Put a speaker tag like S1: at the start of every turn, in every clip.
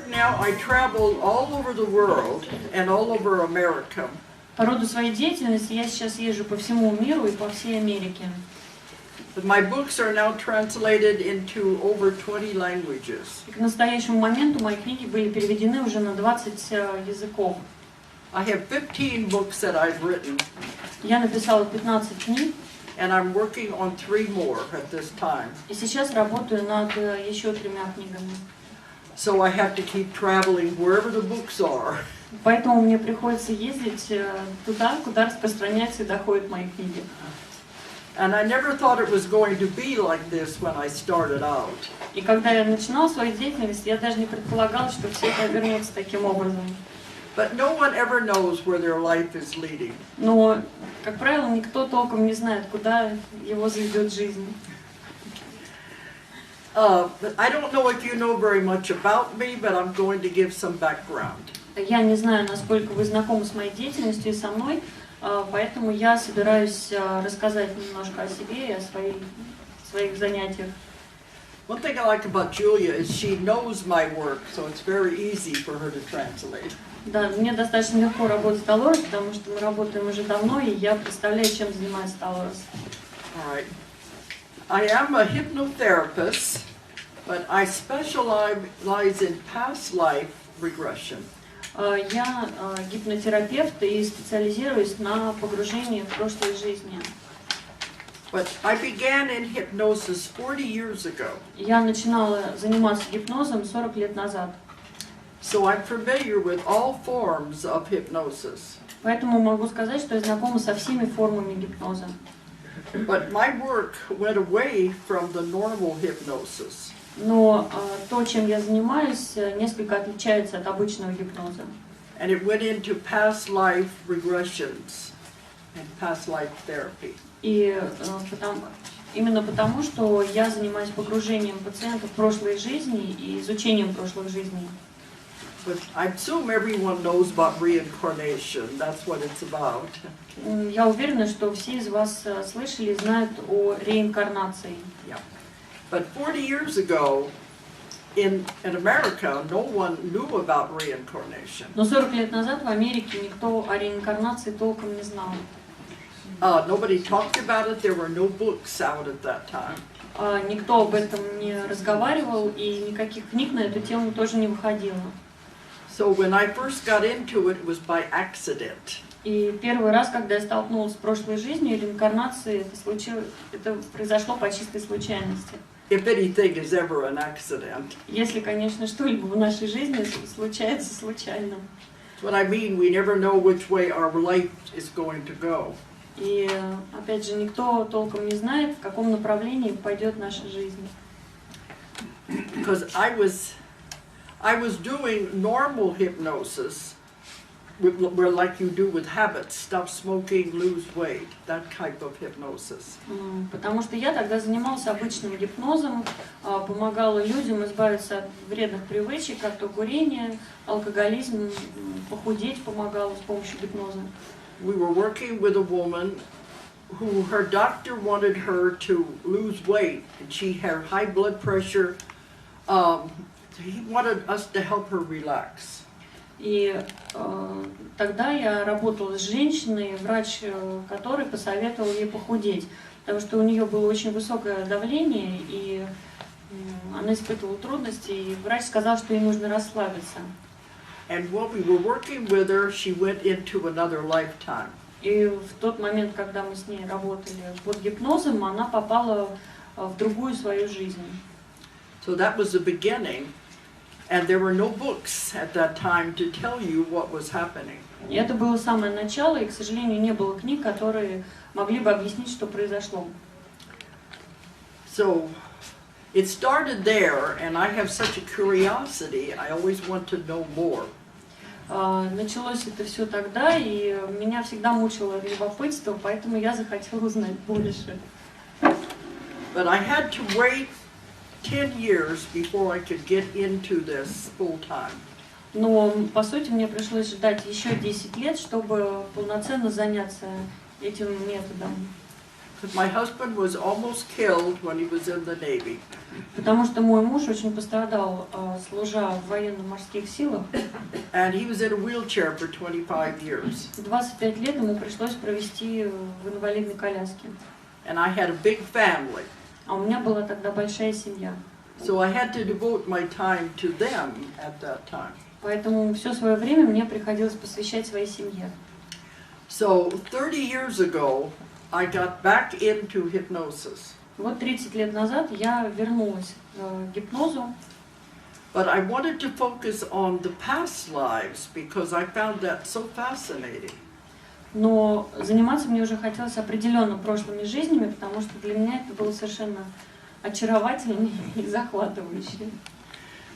S1: work now, I travel all over the world and all over America.
S2: По роду своей деятельности я сейчас езжу по всему миру и по всей Америке.
S1: But my books are now translated into over 20 languages.
S2: И к настоящему моменту мои книги были переведены уже на 20 языков.
S1: I have 15 books that I've written.
S2: Я написала 15 книг.
S1: And I'm working on 3 more at this time.
S2: И сейчас работаю над еще 3 книгами.
S1: So I have to keep traveling wherever the books are.
S2: Поэтому мне приходится ездить туда, куда распространяются и доходят мои книги.
S1: And I never thought it was going to be like this when I started out.
S2: И когда я начинала свою деятельность, я даже не предполагала, что все это обернется таким образом.
S1: But no one ever knows where their life is leading.
S2: Но, как правило, никто толком не знает, куда его заведет жизнь.
S1: But I don't know if you know very much about me, but I'm going to give some background.
S2: Я не знаю, насколько вы знакомы с моей деятельностью и со мной, поэтому я собираюсь рассказать немножко о себе и о своих занятиях.
S1: One thing I like about Julia is she knows my work, so it's very easy for her to translate.
S2: Да, мне достаточно легко работать с Долорес, потому что мы работаем уже давно, и я представляю, чем занимается Долорес.
S1: All right. I am a hypnotherapist, but I specialize in past life regression.
S2: Я гипнотерапевт и специализируюсь на погружении в прошлые жизни.
S1: But I began in hypnosis 40 years ago.
S2: Я начинала заниматься гипнозом 40 лет назад.
S1: So I'm familiar with all forms of hypnosis.
S2: Поэтому могу сказать, что я знакома со всеми формами гипноза.
S1: But my work went away from the normal hypnosis.
S2: Но то, чем я занимаюсь, несколько отличается от обычного гипноза.
S1: And it went into past life regressions and past life therapy.
S2: И именно потому, что я занимаюсь погружением пациентов в прошлые жизни и изучением прошлых жизней.
S1: But I assume everyone knows about reincarnation. That's what it's about.
S2: Я уверена, что все из вас слышали и знают о реинкарнации.
S1: Yeah. But 40 years ago, in America, no one knew about reincarnation.
S2: Но 40 лет назад в Америке никто о реинкарнации толком не знал.
S1: Nobody talked about it. There were no books out at that time.
S2: Никто об этом не разговаривал, и никаких книг на эту тему тоже не выходило.
S1: So when I first got into it was by accident.
S2: И первый раз, когда я столкнулась с прошлой жизнью и реинкарнацией, это произошло по чистой случайности.
S1: If anything is ever an accident.
S2: Если, конечно, что-либо в нашей жизни случается случайно.
S1: What I mean, we never know which way our life is going to go.
S2: И опять же, никто толком не знает, в каком направлении пойдет наша жизнь.
S1: Because I was doing normal hypnosis, where like you do with habits, stop smoking, lose weight, that type of hypnosis.
S2: Потому что я тогда занималась обычным гипнозом, помогала людям избавиться от вредных привычек, как то курение, алкоголизм, похудеть помогала с помощью гипноза.
S1: We were working with a woman who her doctor wanted her to lose weight, and she had high blood pressure. He wanted us to help her relax.
S2: И тогда я работала с женщиной, врач, который посоветовал ей похудеть, потому что у нее было очень высокое давление, и она испытывала трудности, и врач сказал, что ей нужно расслабиться.
S1: And while we were working with her, she went into another lifetime.
S2: И в тот момент, когда мы с ней работали под гипнозом, она попала в другую свою жизнь.
S1: So that was the beginning, and there were no books at that time to tell you what was happening.
S2: И это было самое начало, и, к сожалению, не было книг, которые могли бы объяснить, что произошло.
S1: So it started there, and I have such a curiosity. I always want to know more.
S2: Началось это все тогда, и меня всегда мучило любопытство, поэтому я захотела узнать больше.
S1: But I had to wait 10 years before I could get into this full time.
S2: Но, по сути, мне пришлось ждать еще 10 лет, чтобы полноценно заняться этим методом.
S1: Because my husband was almost killed when he was in the Navy.
S2: Потому что мой муж очень пострадал, служа в военно-морских силах.
S1: And he was in a wheelchair for 25 years.
S2: 25 лет ему пришлось провести в инвалидной коляске.
S1: And I had a big family.
S2: А у меня была тогда большая семья.
S1: So I had to devote my time to them at that time.
S2: Поэтому все свое время мне приходилось посвящать своей семье.
S1: So 30 years ago, I got back into hypnosis.
S2: Вот 30 лет назад я вернулась к гипнозу.
S1: But I wanted to focus on the past lives because I found that so fascinating.
S2: Но заниматься мне уже хотелось определенно прошлыми жизнями, потому что для меня это было совершенно очаровательно и захватывающе.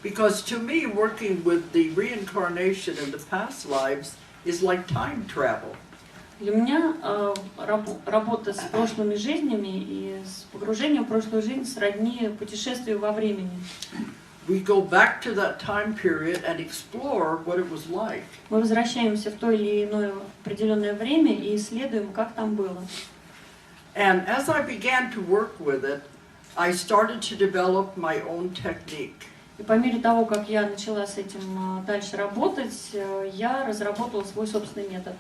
S1: Because to me, working with the reincarnation in the past lives is like time travel.
S2: Для меня работа с прошлыми жизнями и с погружением в прошлую жизнь сродни путешествию во времени.
S1: We go back to that time period and explore what it was like.
S2: Мы возвращаемся в то или иное определенное время и исследуем, как там было.
S1: And as I began to work with it, I started to develop my own technique.
S2: И по мере того, как я начала с этим дальше работать, я разработала свой собственный метод.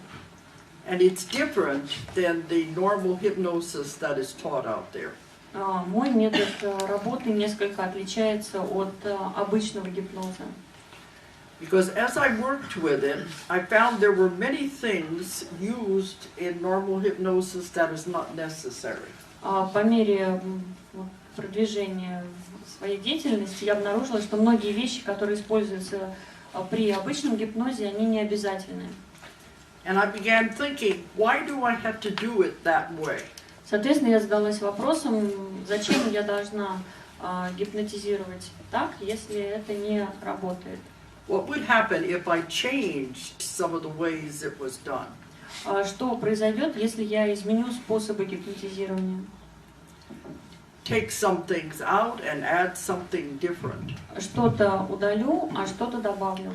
S1: And it's different than the normal hypnosis that is taught out there.
S2: Мой метод работы несколько отличается от обычного гипноза.
S1: Because as I worked with it, I found there were many things used in normal hypnosis that is not necessary.
S2: По мере продвижения в своей деятельности я обнаружила, что многие вещи, которые используются при обычном гипнозе, они не обязательны.
S1: And I began thinking, why do I have to do it that way?
S2: Соответственно, я задалась вопросом, зачем я должна гипнотизировать так, если это не работает.
S1: What would happen if I changed some of the ways it was done?
S2: Что произойдет, если я изменю способы гипнотизирования?
S1: Take some things out and add something different.
S2: Что-то удалю, а что-то добавлю.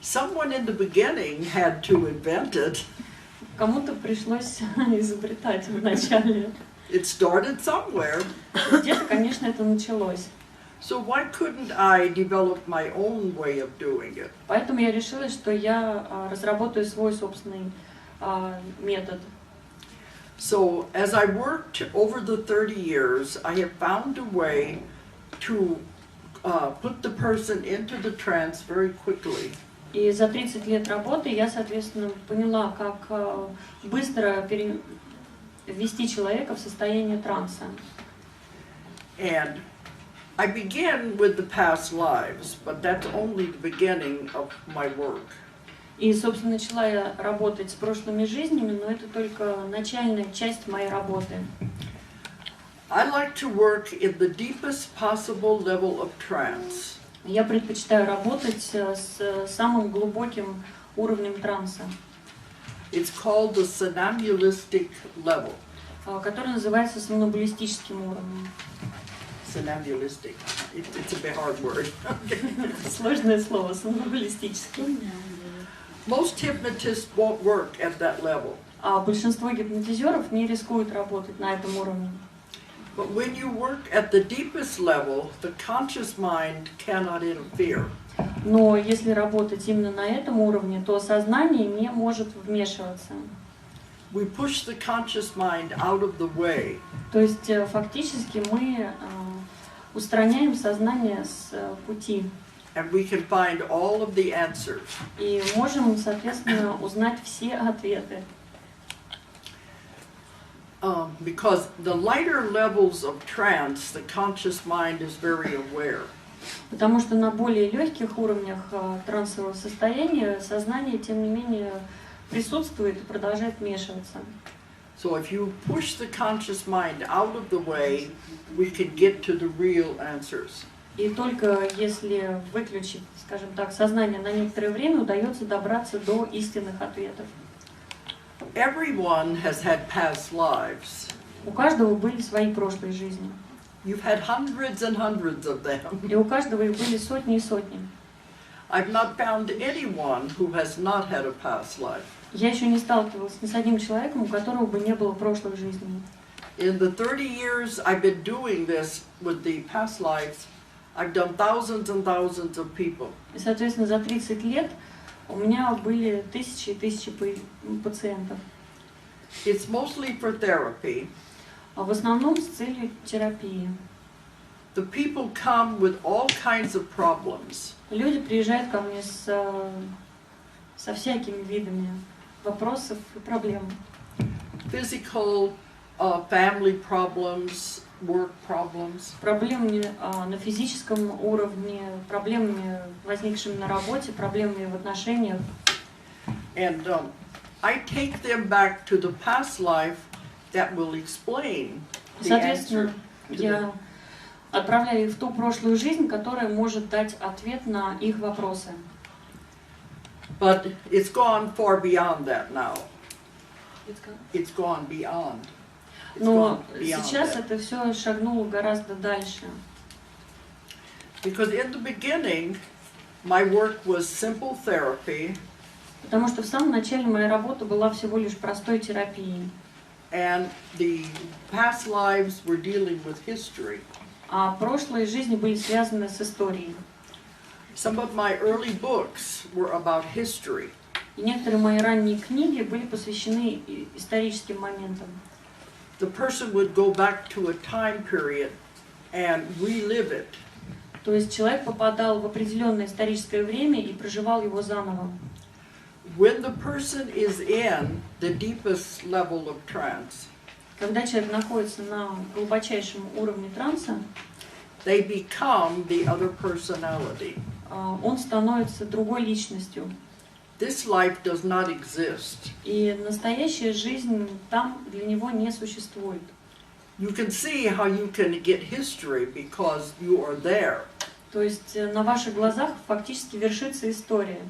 S1: Someone in the beginning had to invent it.
S2: Кому-то пришлось изобретать вначале.
S1: It started somewhere.
S2: Где-то, конечно, это началось.
S1: So why couldn't I develop my own way of doing it?
S2: Поэтому я решила, что я разработаю свой собственный метод.
S1: So as I worked over the 30 years, I have found a way to put the person into the trance very quickly.
S2: И за 30 лет работы я, соответственно, поняла, как быстро ввести человека в состояние транса.
S1: And I began with the past lives, but that's only the beginning of my work.
S2: И, собственно, начала я работать с прошлыми жизнями, но это только начальная часть моей работы.
S1: I like to work in the deepest possible level of trance.
S2: Я предпочитаю работать с самым глубоким уровнем транса.
S1: It's called the somnambulistic level.
S2: Который называется сомнамбулистическим уровнем.
S1: Somnambulistic. It's a bit hard word.
S2: Сложное слово, сомнамбулистический.
S1: Most hypnotists won't work at that level.
S2: Большинство гипнотизеров не рискуют работать на этом уровне.
S1: But when you work at the deepest level, the conscious mind cannot interfere.
S2: Но если работать именно на этом уровне, то сознание не может вмешиваться.
S1: We push the conscious mind out of the way.
S2: То есть фактически мы устраняем сознание с пути.
S1: And we can find all of the answers.
S2: И можем, соответственно, узнать все ответы.
S1: Because the lighter levels of trance, the conscious mind is very aware.
S2: Потому что на более легких уровнях трансового состояния сознание, тем не менее, присутствует и продолжает вмешиваться.
S1: So if you push the conscious mind out of the way, we can get to the real answers.
S2: И только если выключить, скажем так, сознание на некоторое время, удается добраться до истинных ответов.
S1: Everyone has had past lives.
S2: У каждого были свои прошлые жизни.
S1: You've had hundreds and hundreds of them.
S2: И у каждого их были сотни и сотни.
S1: I've not found anyone who has not had a past life.
S2: Я еще не сталкивалась ни с одним человеком, у которого бы не было прошлых жизней.
S1: In the 30 years I've been doing this with the past lives, I've done thousands and thousands of people.
S2: И, соответственно, за 30 лет у меня были тысячи и тысячи пациентов.
S1: It's mostly for therapy.
S2: А в основном с целью терапии.
S1: The people come with all kinds of problems.
S2: Люди приезжают ко мне со всякими видами вопросов и проблем.
S1: Physical, family problems, work problems.
S2: Проблемами на физическом уровне, проблемами, возникшими на работе, проблемами в отношениях.
S1: And I take them back to the past life that will explain the answer.
S2: Соответственно, я отправляю их в ту прошлую жизнь, которая может дать ответ на их вопросы.
S1: But it's gone far beyond that now. It's gone beyond.
S2: Но сейчас это все шагнуло гораздо дальше.
S1: Because in the beginning, my work was simple therapy.
S2: Потому что в самом начале моя работа была всего лишь простой терапией.
S1: And the past lives were dealing with history.
S2: А прошлые жизни были связаны с историей.
S1: Some of my early books were about history.
S2: И некоторые мои ранние книги были посвящены историческим моментам.
S1: The person would go back to a time period and relive it.
S2: То есть человек попадал в определенное историческое время и проживал его заново.
S1: When the person is in the deepest level of trance,
S2: Когда человек находится на глубочайшем уровне транса,
S1: they become the other personality.
S2: он становится другой личностью.
S1: This life does not exist.
S2: И настоящая жизнь там для него не существует.
S1: You can see how you can get history because you are there.
S2: То есть на ваших глазах фактически вершится история.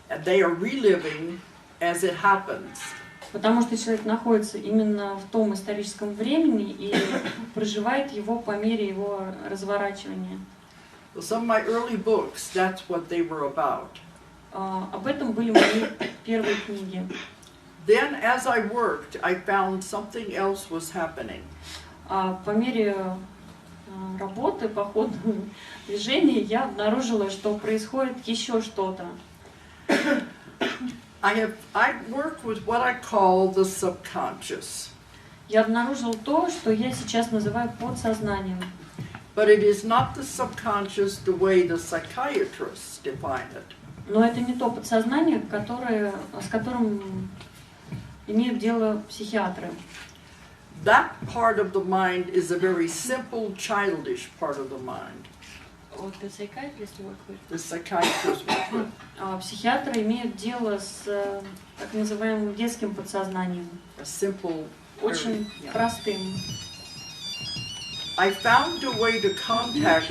S1: And they are reliving as it happens.
S2: Потому что человек находится именно в том историческом времени и проживает его по мере его разворачивания.
S1: So some of my early books, that's what they were about.
S2: Об этом были мои первые книги.
S1: Then as I worked, I found something else was happening.
S2: По мере работы, по ходу движения я обнаружила, что происходит еще что-то.
S1: I work with what I call the subconscious.
S2: Я обнаружила то, что я сейчас называю подсознанием.
S1: But it is not the subconscious the way the psychiatrists define it.
S2: Но это не то подсознание, с которым имеют дело психиатры.
S1: That part of the mind is a very simple, childish part of the mind. The psychiatrists work with.
S2: Психиатры имеют дело с так называемым детским подсознанием.
S1: A simple,
S2: очень простым.
S1: I found a way to contact.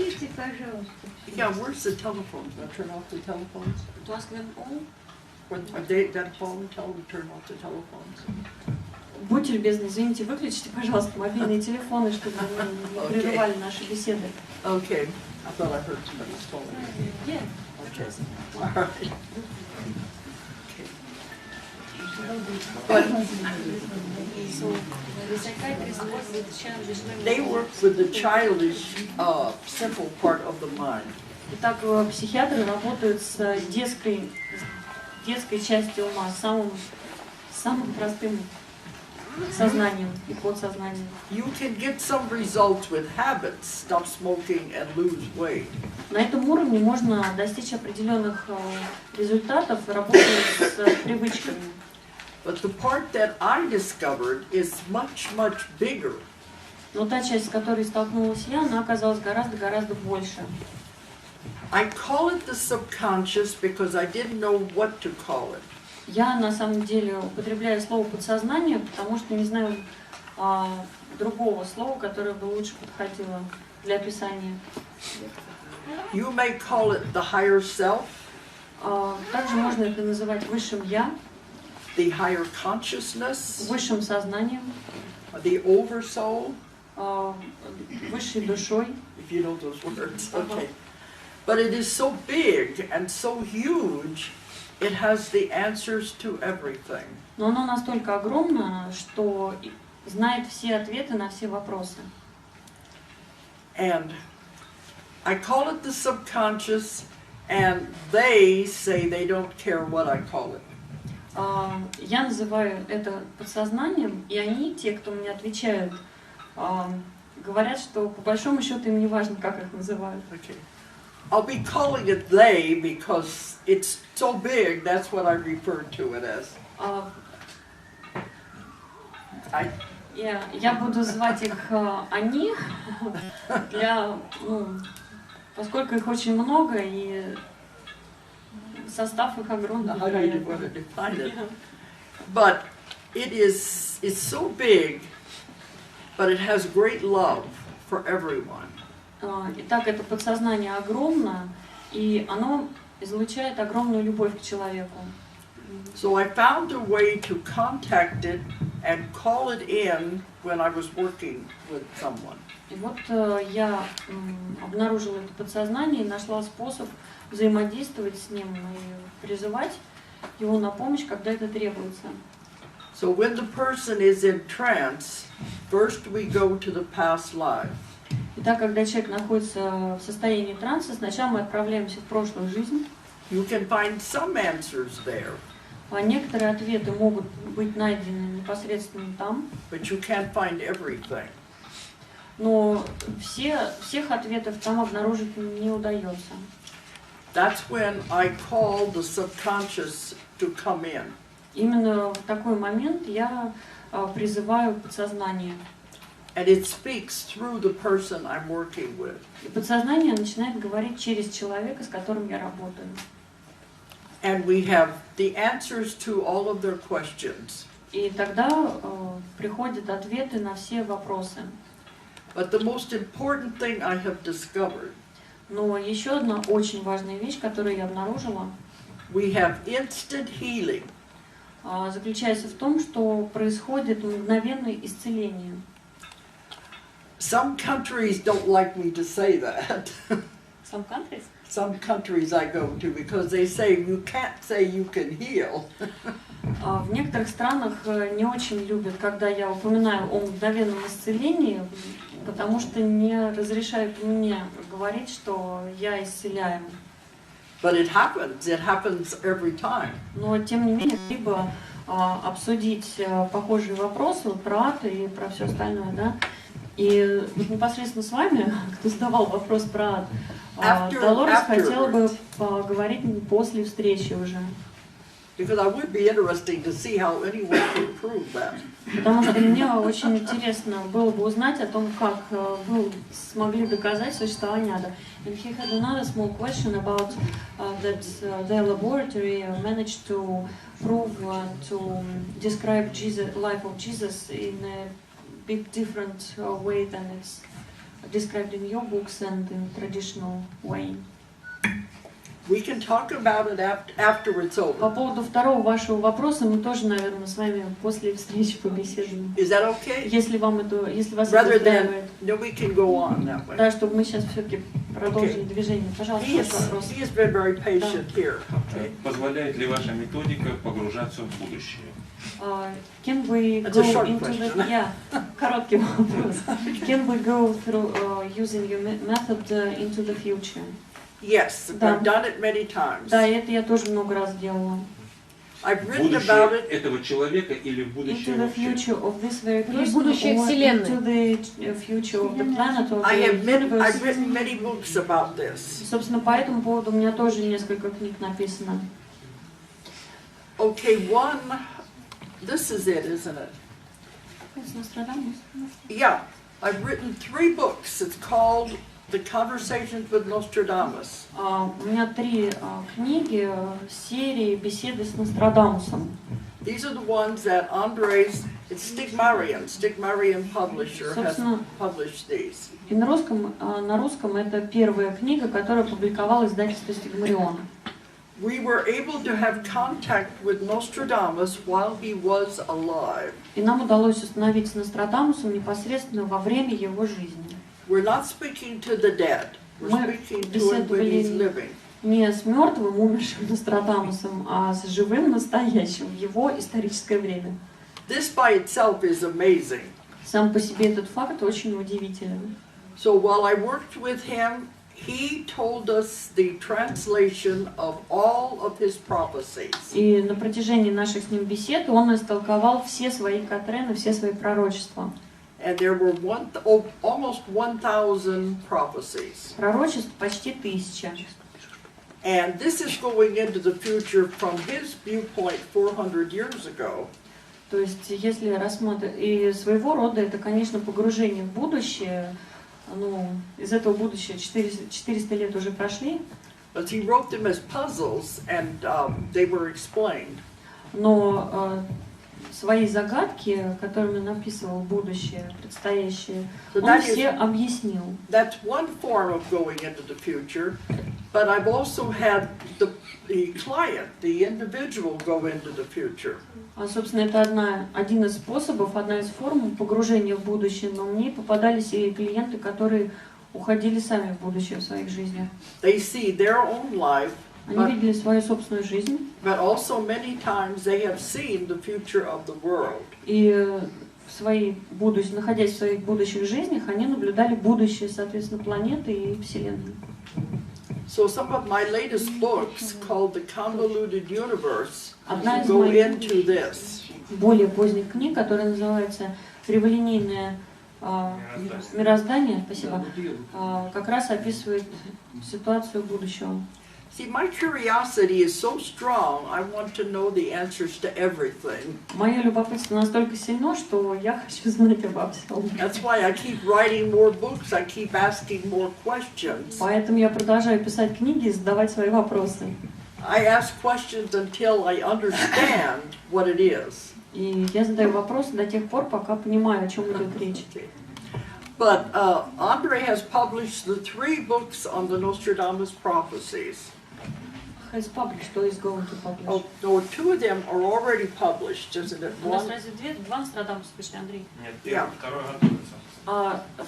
S1: Yeah, where's the telephone? Do I turn off the telephones?
S2: To ask them all?
S1: When they that phone, tell them to turn off the telephones.
S2: Будьте любезны, извините, выключите, пожалуйста, мобильные телефоны, чтобы не прерывали наши беседы.
S1: Okay. I thought I heard somebody's phone.
S2: Yeah.
S1: Okay. All right. Okay. But they work with the childish, simple part of the mind.
S2: Итак, психиатры работают с детской частью ума, самым простым сознанием и подсознанием.
S1: You can get some results with habits, stop smoking and lose weight.
S2: На этом уровне можно достичь определенных результатов, работая с привычками.
S1: But the part that I discovered is much, much bigger.
S2: Но та часть, с которой столкнулась я, она оказалась гораздо больше.
S1: I call it the subconscious because I didn't know what to call it.
S2: Я на самом деле употребляю слово подсознание, потому что не знаю другого слова, которое бы лучше подходило для описания.
S1: You may call it the higher self.
S2: Также можно это называть высшим я,
S1: the higher consciousness,
S2: высшим сознанием,
S1: the oversoul,
S2: высшей душой.
S1: if you know those words. Okay. But it is so big and so huge, it has the answers to everything.
S2: Но оно настолько огромно, что знает все ответы на все вопросы.
S1: And I call it the subconscious, and they say they don't care what I call it.
S2: Я называю это подсознанием, и они, те, кто мне отвечают, говорят, что по большому счету им не важно, как их называют.
S1: Okay. I'll be calling it they because it's so big, that's what I refer to it as.
S2: Я буду звать их они, поскольку их очень много, и состав их огромный.
S1: How do you want to define it? But it's so big, but it has great love for everyone.
S2: Итак, это подсознание огромно, и оно излучает огромную любовь к человеку.
S1: So I found a way to contact it and call it in when I was working with someone.
S2: И вот я обнаружила это подсознание и нашла способ взаимодействовать с ним и призывать его на помощь, когда это требуется.
S1: So when the person is in trance, first we go to the past life.
S2: Итак, когда человек находится в состоянии транса, сначала мы отправляемся в прошлую жизнь.
S1: You can find some answers there.
S2: А некоторые ответы могут быть найдены непосредственно там.
S1: But you can't find everything.
S2: Но всех ответов там обнаружить не удается.
S1: That's when I call the subconscious to come in.
S2: Именно в такой момент я призываю подсознание.
S1: And it speaks through the person I'm working with.
S2: И подсознание начинает говорить через человека, с которым я работаю.
S1: And we have the answers to all of their questions.
S2: И тогда приходят ответы на все вопросы.
S1: But the most important thing I have discovered.
S2: Но еще одна очень важная вещь, которую я обнаружила,
S1: We have instant healing.
S2: Заключается в том, что происходит мгновенное исцеление.
S1: Some countries don't like me to say that.
S2: Some countries?
S1: Some countries I go to because they say you can't say you can heal.
S2: В некоторых странах не очень любят, когда я упоминаю о мгновенном исцелении, потому что не разрешают мне говорить, что я исцеляем.
S1: But it happens every time.
S2: Но тем не менее, либо обсудить похожие вопросы про ад и про все остальное, да. И вот непосредственно с вами, кто задавал вопрос про ад, Долорес хотела бы поговорить после встречи уже.
S1: Because I would be interested to see how anyone could prove that.
S2: Потому что мне очень интересно было бы узнать о том, как вы смогли доказать существование ада. And he had another small question about that the laboratory managed to prove to describe Jesus, life of Jesus in a bit different way than it's described in your books and in traditional way.
S1: We can talk about it after it's over.
S2: По поводу второго вашего вопроса мы тоже, наверное, с вами после встречи побеседуем.
S1: Is that okay?
S2: Если вас это устраивает.
S1: No, we can go on that way.
S2: Да, чтобы мы сейчас все-таки продолжили движение. Пожалуйста, ваш вопрос.
S1: He has been very patient here. Okay.
S3: Позволяет ли ваша методика погружаться в будущее?
S2: Can we go into the короткий вопрос. Can we go through using your method into the future?
S1: Yes, I've done it many times.
S2: Да, это я тоже много раз делала.
S1: I've written about it.
S3: Этого человека или в будущее?
S2: Into the future of this very person,
S4: будущее Вселенной.
S2: Into the future of the planet or
S1: I
S2: the
S1: have
S2: universe.
S1: I've written many books about this.
S2: Собственно, по этому поводу у меня тоже несколько книг написано.
S1: Okay, one. This is it, isn't it? Yeah, I've written 3 books. It's called The Conversations with Nostradamus.
S2: У меня 3 книги серии «Беседы с Нострадамусом».
S1: These are the ones that it's Stigmarian publisher has published these.
S2: И на русском это первая книга, которая опубликовала издательство Стигмарион.
S1: We were able to have contact with Nostradamus while he was alive.
S2: И нам удалось установить с Нострадамусом непосредственно во время его жизни.
S1: We're not speaking to the dead. We're speaking to him when he's living.
S2: Не с мертвым, умершим Нострадамусом, а с живым, настоящим, в его историческое время.
S1: This by itself is amazing.
S2: Сам по себе этот факт очень удивителен.
S1: So while I worked with him, he told us the translation of all of his prophecies.
S2: И на протяжении наших с ним бесед он истолковал все свои катрены, все свои пророчества.
S1: And there were almost 1,000 prophecies.
S2: Пророчеств почти 1000.
S1: And this is going into the future from his viewpoint 400 years ago.
S2: То есть, если рассматривать, и своего рода это, конечно, погружение в будущее, ну, из этого будущего 400 лет уже прошли.
S1: But he wrote them as puzzles, and they were explained.
S2: Но свои загадки, которыми написывал будущее, предстоящее, он все объяснил.
S1: That's one form of going into the future, but I've also had the client, the individual, go into the future.
S2: А, собственно, это один из способов, одна из форм погружения в будущее, но мне попадались и клиенты, которые уходили сами в будущее в своих жизнях.
S1: They see their own life,
S2: Они видели свою собственную жизнь.
S1: but also many times they have seen the future of the world.
S2: И находясь в своих будущих жизнях, они наблюдали будущее, соответственно, планеты и Вселенной.
S1: So some of my latest books, called The Convoluted Universe,
S2: Одна из
S1: go
S2: моих
S1: into this.
S2: более поздних книг, которая называется «Криволинейное мироздание», спасибо, как раз описывает ситуацию будущего.
S1: See, my curiosity is so strong, I want to know the answers to everything.
S2: Мое любопытство настолько сильно, что я хочу знать обо всем.
S1: That's why I keep writing more books, I keep asking more questions.
S2: Поэтому я продолжаю писать книги и задавать свои вопросы.
S1: I ask questions until I understand what it is.
S2: И я задаю вопросы до тех пор, пока понимаю, о чем идет речь.
S1: But Andre has published the 3 books on the Nostradamus prophecies.
S2: Has published, or is going to publish?
S1: Oh, no, 2 of them are already published, isn't it?
S2: У нас разве два Нострадамуса вышли, Андрей?
S3: Нет, второй готовится.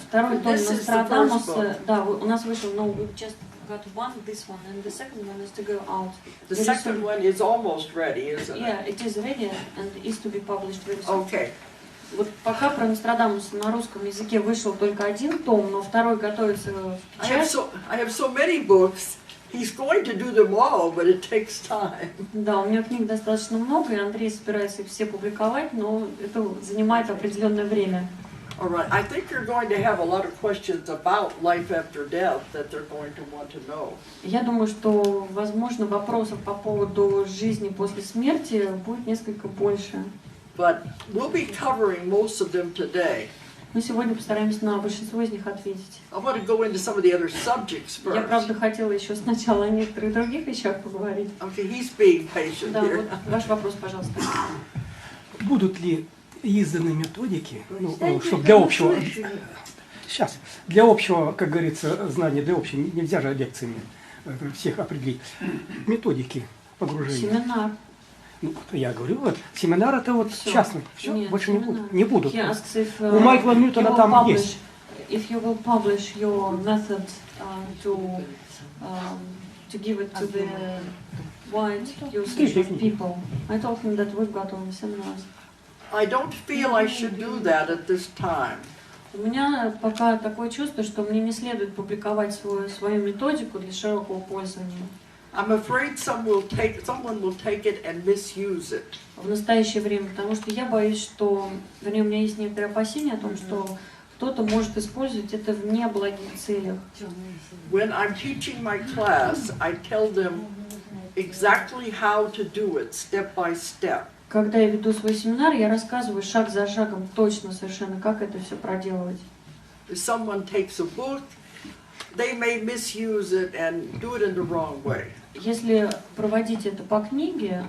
S2: Второй том
S1: This is the
S2: Нострадамус,
S1: first book.
S2: да, у нас вышел, no, we just got this one, and the second one is to go out.
S1: The second one is almost ready, isn't it?
S2: Yeah, it is ready and is to be published very soon.
S1: Okay.
S2: Вот пока про Нострадамуса на русском языке вышел только один том, но второй готовится в печать.
S1: I have so many books. He's going to do them all, but it takes time.
S2: Да, у меня книг достаточно много, и Андрей собирается их все публиковать, но это занимает определенное время.
S1: All right. I think you're going to have a lot of questions about life after death that they're going to want to know.
S2: Я думаю, что, возможно, вопросов по поводу жизни после смерти будет несколько больше.
S1: But we'll be covering most of them today.
S2: Мы сегодня постараемся на большинство из них ответить.
S1: I want to go into some of the other subjects
S2: Я,
S1: first.
S2: правда, хотела еще сначала о некоторых других вещах поговорить.
S1: Okay, he's being patient
S2: Да,
S1: here.
S2: вот ваш вопрос, пожалуйста.
S4: Будут ли изданы методики, чтобы для общего, для общего, как говорится, знания, для общего, нельзя же лекциями всех определить, методики погружения?
S2: Семинар.
S4: Ну, я говорю, вот, семинар это вот частный, все,
S2: Нет,
S4: больше
S2: семинар.
S4: не будут.
S2: He asks if,
S4: У Майкла Ньютона там есть.
S2: If you will publish your method to give it to the wide usage of people. I told him that we've got only seminars.
S1: I don't feel I should do that at this time.
S2: У меня пока такое чувство, что мне не следует публиковать свою методику для широкого пользования.
S1: I'm afraid someone will take it and misuse it.
S2: В настоящее время, потому что я боюсь, что, вернее, у меня есть некоторые опасения о том, что кто-то может использовать это в неблагих целях.
S1: When I'm teaching my class, I tell them exactly how to do it, step by step.
S2: Когда я веду свой семинар, я рассказываю шаг за шагом точно совершенно, как это все проделывать.
S1: If someone takes a book, they may misuse it and do it in the wrong way.
S2: Если проводить это по книге,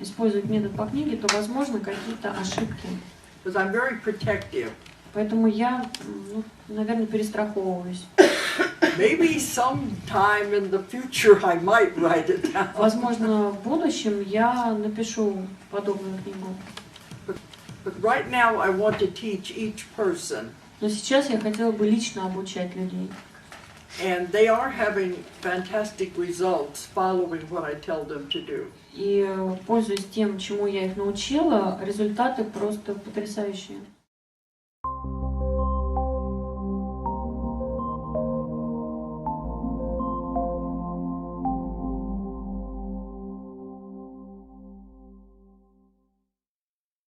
S2: использовать метод по книге, то возможны какие-то ошибки.
S1: Because I'm very protective.
S2: Поэтому я, наверное, перестраховываюсь.
S1: Maybe sometime in the future I might write it down.
S2: Возможно, в будущем я напишу подобную книгу.
S1: But right now I want to teach each person.
S2: Но сейчас я хотела бы лично обучать людей.
S1: And they are having fantastic results following what I tell them to do.
S2: И пользуясь тем, чему я их научила, результаты просто потрясающие.